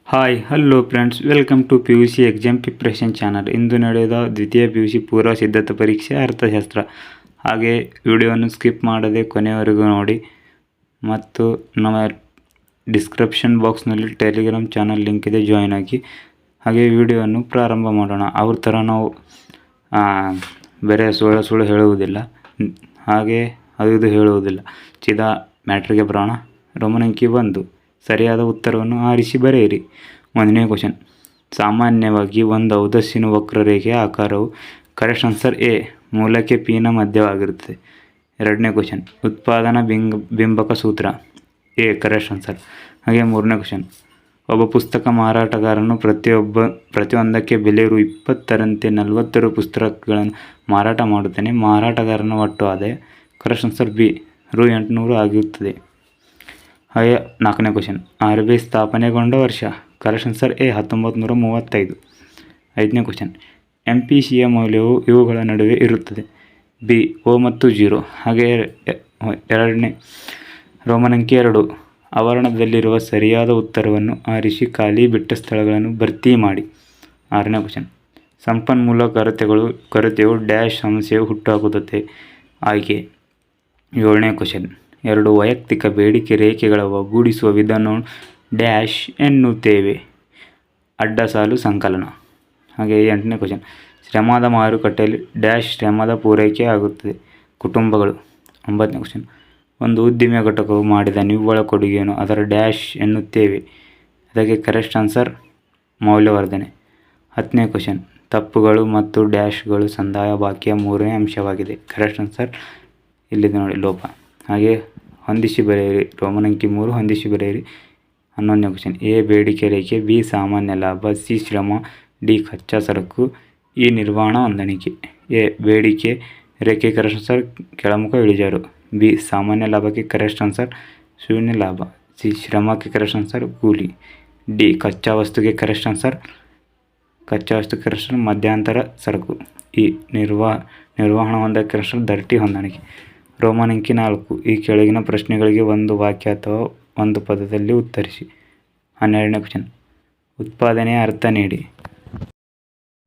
Hi hello friends, welcome to P U C exam preparation channel. ಇಂದು ನಡೆದ ದ್ವಿತೀಯ P U C ಪೂರ್ವ ಸಿದ್ಧತಾ ಪರೀಕ್ಷೆ ಅರ್ಥಶಾಸ್ತ್ರ. ಹಾಗೆ ವಿಡಿಯೋವನ್ನು ಸ್ಕಿಪ್ ಮಾಡದೆ ಕೊನೆಯವರೆಗೂ ನೋಡಿ ಮತ್ತು ನಮ್ಮ ಡಿಸ್ಕ್ರಿಪ್ಷನ್ ಬಾಕ್ಸ್ನಲ್ಲಿ ಟೆಲಿಗ್ರಾಮ್ ಚಾನಲ್ ಲಿಂಕ್ ಇದೆ, ಜಾಯ್ನ್ ಆಗಿ. ಹಾಗೆ ವಿಡಿಯೋವನ್ನು ಪ್ರಾರಂಭ ಮಾಡೋಣ. ಅವ್ರ ಥರ ನಾವು ಬೇರೆ ಸುಳ್ಳು ಹೇಳುವುದಿಲ್ಲ, ಹಾಗೆ ಅದು ಹೇಳುವುದಿಲ್ಲ. ಸೀದಾ ಮ್ಯಾಟ್ರಿಗೆ ಬರೋಣ. ರೋಮನ್ ಅಂಕಿ 1, ಸರಿಯಾದ ಉತ್ತರವನ್ನು ಆರಿಸಿ ಬರೆಯಿರಿ. 1ನೇ ಕ್ವಶನ್. ಸಾಮಾನ್ಯವಾಗಿ ಒಂದು ಔದಸ್ಸಿನ ವಕ್ರರೇಖೆಯ ಆಕಾರವು ಕರೆಕ್ಟ್ ಆನ್ಸರ್ ಎ ಮೂಲಕ್ಕೆ ಪಿ ನ ಮಧ್ಯವಾಗಿರುತ್ತದೆ. 2ನೇ ಕ್ವಶನ್. ಉತ್ಪಾದನಾ ಬಿಂಬಕ ಸೂತ್ರ ಎ ಕರೆಕ್ಟ್ ಆನ್ಸರ್. ಹಾಗೆ 3ನೇ ಕ್ವಶನ್. ಒಬ್ಬ ಪುಸ್ತಕ ಮಾರಾಟಗಾರನು ಪ್ರತಿಯೊಂದಕ್ಕೆ ಬೆಲೆ ರು 20ರಂತೆ 40 ಪುಸ್ತಕಗಳನ್ನು ಮಾರಾಟ ಮಾಡುತ್ತಾನೆ. ಮಾರಾಟಗಾರನ ಒಟ್ಟು ಆದಾಯ ಕರೆಕ್ಟ್ ಆನ್ಸರ್ ಬಿ ರು 800 ಆಗಿರುತ್ತದೆ. ಹಾಗೆ 4ನೇ ಕ್ವಶನ್. RBI ಸ್ಥಾಪನೆಗೊಂಡ ವರ್ಷ ಕರೆಕ್ಟ್ ಆನ್ಸರ್ ಎ 1935. 5ನೇ ಕ್ವಶನ್. MPCಯ ಮೌಲ್ಯವು ಇವುಗಳ ನಡುವೆ ಇರುತ್ತದೆ. ಬಿ O ಮತ್ತು 0. ಹಾಗೆ 2ನೇ ರೋಮನ್ ಅಂಕಿ 2. ಆವರಣದಲ್ಲಿರುವ ಸರಿಯಾದ ಉತ್ತರವನ್ನು ಆರಿಸಿ ಖಾಲಿ ಬಿಟ್ಟ ಸ್ಥಳಗಳನ್ನು ಭರ್ತಿ ಮಾಡಿ. 6ನೇ ಕ್ವಶನ್. ಸಂಪನ್ಮೂಲ ಕೊರತೆಯು ಡ್ಯಾಶ್ ಸಮಸ್ಯೆಯು ಹುಟ್ಟುಹಾಕುತ್ತದೆ. ಆಯ್ಕೆ. 7ನೇ ಕ್ವಶನ್. 2 ವೈಯಕ್ತಿಕ ಬೇಡಿಕೆ ರೇಖೆಗಳ ಒಗ್ಗೂಡಿಸುವ ವಿಧಾನವನ್ನು ಡ್ಯಾಶ್ ಎನ್ನುತ್ತೇವೆ. ಅಡ್ಡ ಸಾಲು ಸಂಕಲನ. ಹಾಗೆ 8ನೇ ಕ್ವಶನ್. ಶ್ರಮದ ಮಾರುಕಟ್ಟೆಯಲ್ಲಿ ಡ್ಯಾಶ್ ಶ್ರಮದ ಪೂರೈಕೆ ಆಗುತ್ತದೆ. ಕುಟುಂಬಗಳು. 9ನೇ ಕ್ವಶನ್. ಒಂದು ಉದ್ದಿಮೆ ಘಟಕವು ಮಾಡಿದ ನಿವ್ವಳ ಕೊಡುಗೆಯನ್ನು ಅದರ ಡ್ಯಾಶ್ ಎನ್ನುತ್ತೇವೆ. ಅದಕ್ಕೆ ಕರೆಕ್ಟ್ ಆನ್ಸರ್ ಮೌಲ್ಯವರ್ಧನೆ. 10ನೇ ಕ್ವಶನ್. ತಪ್ಪುಗಳು ಮತ್ತು ಡ್ಯಾಶ್ಗಳು ಸಂದಾಯ ಬಾಕಿಯ 3ನೇ ಅಂಶವಾಗಿದೆ. ಕರೆಕ್ಟ್ ಆನ್ಸರ್ ಇಲ್ಲಿದೆ ನೋಡಿ, ಲೋಪ. ಹಾಗೆ ಹೊಂದಿಸಿ ಬರೆಯಿರಿ. ರೋಮನ್ ಅಂಕಿ 3 ಹೊಂದಿಸಿ ಬರೆಯಿರಿ. 11ನೇ ಕ್ವಶನ್. ಎ ಬೇಡಿಕೆ ರೇಖೆ, ಬಿ ಸಾಮಾನ್ಯ ಲಾಭ, ಸಿ ಶ್ರಮ, ಡಿ ಕಚ್ಚಾ ಸರಕು, ಇ ನಿರ್ವಹಣಾ ಹೊಂದಾಣಿಕೆ. ಎ ಬೇಡಿಕೆ ರೇಖೆ ಕರೆಕ್ಟ್ ಆನ್ಸರ್ ಕೆಳಮುಖ ಇಳಿಜಾರು. ಬಿ ಸಾಮಾನ್ಯ ಲಾಭಕ್ಕೆ ಕರೆಕ್ಟ್ ಆನ್ಸರ್ ಶೂನ್ಯ ಲಾಭ. ಸಿ ಶ್ರಮಕ್ಕೆ ಕರೆಕ್ಟ್ ಆನ್ಸರ್ ಕೂಲಿ. ಡಿ ಕಚ್ಚಾ ವಸ್ತುಗೆ ಕರೆಕ್ಟ್ ಆನ್ಸರ್ ಮಧ್ಯಂತರ ಸರಕು. ಇ ನಿರ್ವಹಣಾ ಹೊಂದಾಣಿಕೆ ಕರೆಕ್ಟ್ ಆನ್ಸರ್ ದರ್ಟಿ ಹೊಂದಾಣಿಕೆ. ರೋಮನ್ ಅಂಕಿ 4. ಈ ಕೆಳಗಿನ ಪ್ರಶ್ನೆಗಳಿಗೆ ಒಂದು ವಾಕ್ಯ ಅಥವಾ ಒಂದು ಪದದಲ್ಲಿ ಉತ್ತರಿಸಿ. 12ನೇ ಕ್ವಶನ್. ಉತ್ಪಾದನೆಯ ಅರ್ಥ ನೀಡಿ.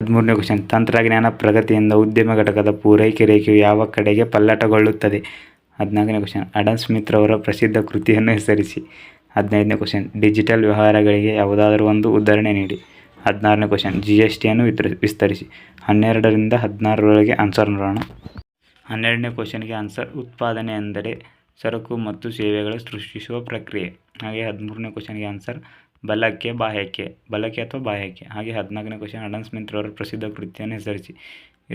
13ನೇ ಕ್ವಶನ್. ತಂತ್ರಜ್ಞಾನ ಪ್ರಗತಿಯಿಂದ ಉದ್ಯಮ ಘಟಕದ ಪೂರೈಕೆ ರೇಖೆಯು ಯಾವ ಕಡೆಗೆ ಪಲ್ಲಟಗೊಳ್ಳುತ್ತದೆ. 14ನೇ ಕ್ವಶನ್. ಆಡಮ್ ಸ್ಮಿತ್ ರವರ ಪ್ರಸಿದ್ಧ ಕೃತಿಯನ್ನು ಹೆಸರಿಸಿ. 15ನೇ ಕ್ವಶನ್. ಡಿಜಿಟಲ್ ವ್ಯವಹಾರಗಳಿಗೆ ಯಾವುದಾದರೂ ಒಂದು ಉದಾಹರಣೆ ನೀಡಿ. 16ನೇ ಕ್ವಶನ್. GSTಯನ್ನು ವಿಸ್ತರಿಸಿ. 12ರಿಂದ 16ರೊಳಗೆ ಆನ್ಸರ್ ನೋಡೋಣ. 12ನೇ ಕ್ವಶನ್ಗೆ ಆನ್ಸರ್ ಉತ್ಪಾದನೆ ಎಂದರೆ ಸರಕು ಮತ್ತು ಸೇವೆಗಳ ಸೃಷ್ಟಿಸುವ ಪ್ರಕ್ರಿಯೆ. ಹಾಗೆ 13ನೇ ಕ್ವಶನ್ಗೆ ಆನ್ಸರ್ ಬಲಕ್ಕೆ ಅಥವಾ ಬಾಹ್ಯಕ್ಕೆ. ಹಾಗೆ 14ನೇ ಕ್ವಶನ್. ಆಡಮ್ ಸ್ಮಿತ್ ರವರ ಪ್ರಸಿದ್ಧ ಕೃತಿಯನ್ನು ಹೆಸರಿಸಿ.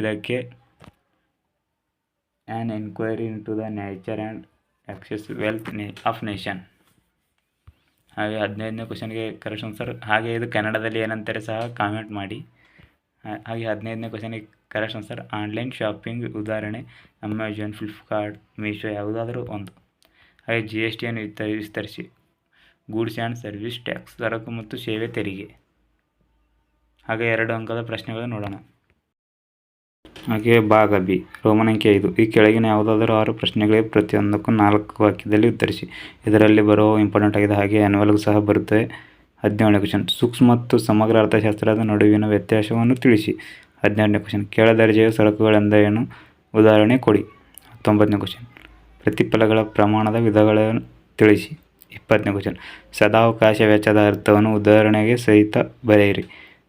ಇದಕ್ಕೆ an enquiry into the nature and excess wealth of nation. ಹಾಗೆ 15ನೇ ಕ್ವಶನ್ಗೆ ಕರೆಕ್ಟ್ ಆನ್ಸರ್. ಹಾಗೆ ಇದು ಕನ್ನಡದಲ್ಲಿ ಏನಂತಾರೆ ಸಹ ಕಾಮೆಂಟ್ ಮಾಡಿ. ಹಾಗೆ 15ನೇ ಕ್ವಶನ್ಗೆ ಕರೆಕ್ಟ್ ಆನ್ಸರ್ ಆನ್ಲೈನ್ ಶಾಪಿಂಗ್ ಉದಾಹರಣೆ ಅಮೆಜಾನ್, ಫ್ಲಿಪ್ಕಾರ್ಟ್, ಮೀಶೋ ಯಾವುದಾದರೂ ಒಂದು. ಹಾಗೆ GSTಯನ್ನು ವಿಸ್ತರಿಸಿ. ಗೂಡ್ಸ್ ಆ್ಯಂಡ್ ಸರ್ವಿಸ್ ಟ್ಯಾಕ್ಸ್ ಸರಕು ಮತ್ತು ಸೇವೆ ತೆರಿಗೆ. ಹಾಗೆ 2 ಅಂಕದ ಪ್ರಶ್ನೆಗಳು ನೋಡೋಣ. ಹಾಗೆ ಭಾಗ ಬಿ ರೋಮನ್ ಅಂಕಿ 5. ಈ ಕೆಳಗಿನ ಯಾವುದಾದರೂ 6 ಪ್ರಶ್ನೆಗಳಿಗೆ ಪ್ರತಿಯೊಂದಕ್ಕೂ 4 ವಾಕ್ಯದಲ್ಲಿ ಉತ್ತರಿಸಿ. ಇದರಲ್ಲಿ ಬರುವ ಇಂಪಾರ್ಟೆಂಟ್ ಆಗಿದೆ. ಹಾಗೆ ಆನ್ಯುವಲ್ಗೂ ಸಹ ಬರುತ್ತದೆ. 17ನೇ ಕ್ವಶನ್. ಸೂಕ್ಷ್ಮ ಮತ್ತು ಸಮಗ್ರ ಅರ್ಥಶಾಸ್ತ್ರದ ನಡುವಿನ ವ್ಯತ್ಯಾಸವನ್ನು ತಿಳಿಸಿ. 18ನೇ ಕ್ವಶನ್. ಕೆಳದರ್ಜೆಯ ಸರಕುಗಳೆಂದರೇನು, ಉದಾಹರಣೆ ಕೊಡಿ. 19ನೇ ಕ್ವಶನ್. ಪ್ರತಿಫಲಗಳ ಪ್ರಮಾಣದ ವಿಧಗಳನ್ನು ತಿಳಿಸಿ. 20ನೇ ಕ್ವಶನ್. ಸದಾವಕಾಶ ವೆಚ್ಚದ ಅರ್ಥವನ್ನು ಉದಾಹರಣೆಗೆ ಸಹಿತ ಬರೆಯಿರಿ.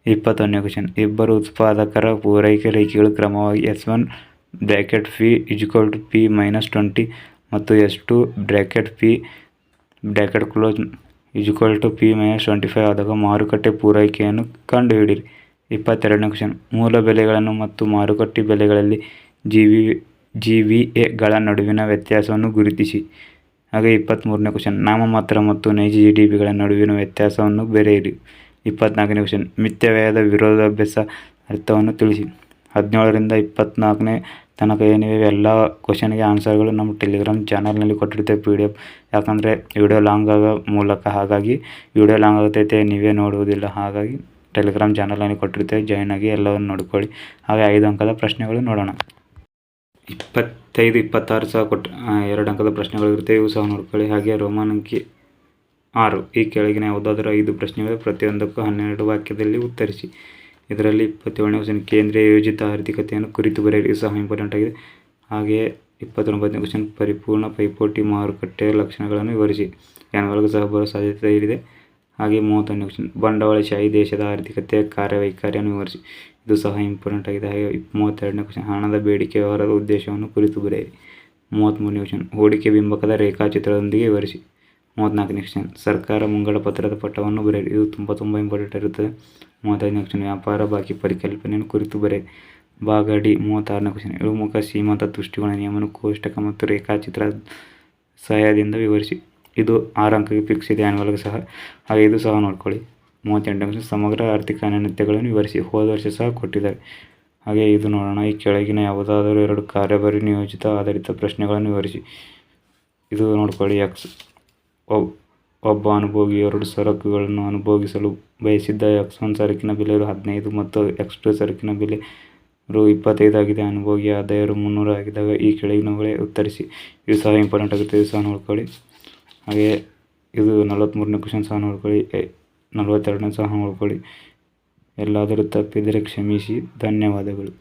21ನೇ ಕ್ವಶನ್. ಇಬ್ಬರು ಉತ್ಪಾದಕರ ಪೂರೈಕೆ ರೇಖೆಗಳು ಕ್ರಮವಾಗಿ S1 P = P - 20 ಮತ್ತು S2 P = P - 25 ಆದಾಗ ಮಾರುಕಟ್ಟೆ ಪೂರೈಕೆಯನ್ನು ಕಂಡುಹಿಡಿಯಿರಿ. 22ನೇ ಕ್ವಶನ್. ಮೂಲ ಬೆಲೆಗಳನ್ನು ಮತ್ತು ಮಾರುಕಟ್ಟೆ ಬೆಲೆಗಳಲ್ಲಿ GVAಗಳ ನಡುವಿನ ವ್ಯತ್ಯಾಸವನ್ನು ಗುರುತಿಸಿ. ಹಾಗೆ 23ನೇ ಕ್ವಶನ್. ನಾಮಮಾತ್ರ ಮತ್ತು ನೈಜ GDPಗಳ ನಡುವಿನ ವ್ಯತ್ಯಾಸವನ್ನು ಬರೆಯಿರಿ. 24ನೇ ಕ್ವಶನ್. ಮಿತವ್ಯಯದ ವಿರೋಧಾಭಾಸ ಅರ್ಥವನ್ನು ತಿಳಿಸಿ. 17ರಿಂದ 24ನೇ ತನಕ ಏನಿವೆ ಎಲ್ಲ ಕ್ವಶನ್ಗೆ ಆನ್ಸರ್ಗಳು ನಮ್ಮ ಟೆಲಿಗ್ರಾಮ್ ಚಾನಲ್ನಲ್ಲಿ ಕೊಟ್ಟಿರ್ತೇವೆ PDF. ಯಾಕಂದರೆ ವಿಡಿಯೋ ಲಾಂಗ್ ಆಗೋ ಮೂಲಕ, ಹಾಗಾಗಿ ವಿಡಿಯೋ ಲಾಂಗ್ ಆಗ್ತೈತೆ, ನೀವೇ ನೋಡುವುದಿಲ್ಲ. ಹಾಗಾಗಿ ಟೆಲಿಗ್ರಾಮ್ ಚಾನಲ್ನಲ್ಲಿ ಕೊಟ್ಟಿರ್ತೇವೆ, ಜಾಯ್ನ್ ಆಗಿ ಎಲ್ಲವನ್ನು ನೋಡ್ಕೊಳ್ಳಿ. ಹಾಗೆ 5 ಅಂಕದ ಪ್ರಶ್ನೆಗಳು ನೋಡೋಣ. 25, 26 ಸಹ 2 ಅಂಕದ ಪ್ರಶ್ನೆಗಳು ಇರುತ್ತೆ, ಇವು ಸಹ ನೋಡ್ಕೊಳ್ಳಿ. ಹಾಗೆ ರೋಮನ್ ಅಂಕಿ 6. ಈ ಕೆಳಗಿನ ಯಾವುದಾದರೂ 5 ಪ್ರಶ್ನೆಗಳು ಪ್ರತಿಯೊಂದಕ್ಕೂ 12 ವಾಕ್ಯದಲ್ಲಿ ಉತ್ತರಿಸಿ. ಇದರಲ್ಲಿ 27ನೇ ಕ್ವಶನ್ ಕೇಂದ್ರೀಯ ಯೋಜಿತ ಆರ್ಥಿಕತೆಯನ್ನು ಕುರಿತು ಬರೆಯಿರಿ. ಇದು ಸಹ ಇಂಪಾರ್ಟೆಂಟ್ ಆಗಿದೆ. ಹಾಗೆಯೇ 29ನೇ ಕ್ವಶನ್ ಪರಿಪೂರ್ಣ ಪೈಪೋಟಿ ಮಾರುಕಟ್ಟೆಯ ಲಕ್ಷಣಗಳನ್ನು ವಿವರಿಸಿ. ಯಾನ್ವರ್ಗೂ ಸಹ ಬರೋ ಸಾಧ್ಯತೆ ಇದೆ. ಹಾಗೆ 30ನೇ ಕ್ವಶನ್ ಬಂಡವಾಳಶಾಹಿ ದೇಶದ ಆರ್ಥಿಕತೆಯ ಕಾರ್ಯವೈಖರಿಯನ್ನು ವಿವರಿಸಿ. ಇದು ಸಹ ಇಂಪಾರ್ಟೆಂಟ್ ಆಗಿದೆ. ಹಾಗೆ 32ನೇ ಕ್ವಶನ್ ಹಣದ ಬೇಡಿಕೆ ವ್ಯವಹಾರದ ಉದ್ದೇಶವನ್ನು ಕುರಿತು ಬರೆಯಿರಿ. 33ನೇ ಕ್ವಶನ್ ಹೂಡಿಕೆ ಬಿಂಬಕದ ರೇಖಾಚಿತ್ರದೊಂದಿಗೆ ವಿವರಿಸಿ. 34ನೇ ಕ್ವಶನ್ ಸರ್ಕಾರ ಮುಂಗಡ ಪತ್ರದ ಪಟವನ್ನು ಬರೆಯಿರಿ. ಇದು ತುಂಬ ಇಂಪಾರ್ಟೆಂಟ್ ಇರುತ್ತದೆ. 35ನೇ ಕ್ವಶನ್ ವ್ಯಾಪಾರ ಬಾಕಿ ಪರಿಕಲ್ಪನೆಯನ್ನು ಕುರಿತು ಬರೆಯಿರಿ. ಭಾಗ ಡಿ. 36ನೇ ಕ್ವಶನ್ ಇಳುಮುಖ ಸೀಮಾಂತ ತುಷ್ಟಿಗುಣ ನಿಯಮವನ್ನು ಕೋಷ್ಟಕ ಮತ್ತು ರೇಖಾಚಿತ್ರ ಸಹಾಯದಿಂದ ವಿವರಿಸಿ. ಇದು 6 ಅಂಕಕ್ಕೆ ಫಿಕ್ಸ್ ಇದೆ ಆ್ಯನ್ವಲ್ಗೂ ಸಹ. ಹಾಗೆ ಇದು ಸಹ ನೋಡ್ಕೊಳ್ಳಿ. 38ನೇ ಕ್ವಶನ್ ಸಮಗ್ರ ಆರ್ಥಿಕ ಅನ್ಯೂನ್ಯತೆಗಳನ್ನು ವಿವರಿಸಿ. ಹೋದ ವರ್ಷ ಸಹ ಕೊಟ್ಟಿದ್ದಾರೆ. ಹಾಗೆ ಇದು ನೋಡೋಣ. ಈ ಕೆಳಗಿನ ಯಾವುದಾದರೂ 2 ಕಾರ್ಯಭಾರಿ ನಿಯೋಜಿತ ಆಧಾರಿತ ಪ್ರಶ್ನೆಗಳನ್ನು ವಿವರಿಸಿ. ಇದು ನೋಡ್ಕೊಳ್ಳಿ. ಒಬ್ಬ ಅನುಭೋಗಿ 2 ಸರಕುಗಳನ್ನು ಅನುಭೋಗಿಸಲು ಬಯಸಿದ್ದ. X1 ಸರಕಿನ ಬೆಲೆ Rs15 ಮತ್ತು X2 ಸರಕಿನ ಬೆಲೆ Rs25 ಆಗಿದೆ. ಅನುಭೋಗಿಯ ಆದಾಯ Rs300 ಆಗಿದ್ದಾಗ ಈ ಕೆಳಗಿನವುಗಳೇ ಉತ್ತರಿಸಿ. ಇದು ಸಹ ಇಂಪಾರ್ಟೆಂಟ್ ಆಗುತ್ತೆ. ಇದು ಸಹ ನೋಡ್ಕೊಳ್ಳಿ. ಹಾಗೆ ಇದು 43ನೇ ಕ್ವಶನ್ ಸಹ ನೋಡ್ಕೊಳ್ಳಿ. 42ನೇ ಸಹ ನೋಡ್ಕೊಳ್ಳಿ. ಎಲ್ಲಾದರೂ ತಪ್ಪಿದರೆ ಕ್ಷಮಿಸಿ. ಧನ್ಯವಾದಗಳು.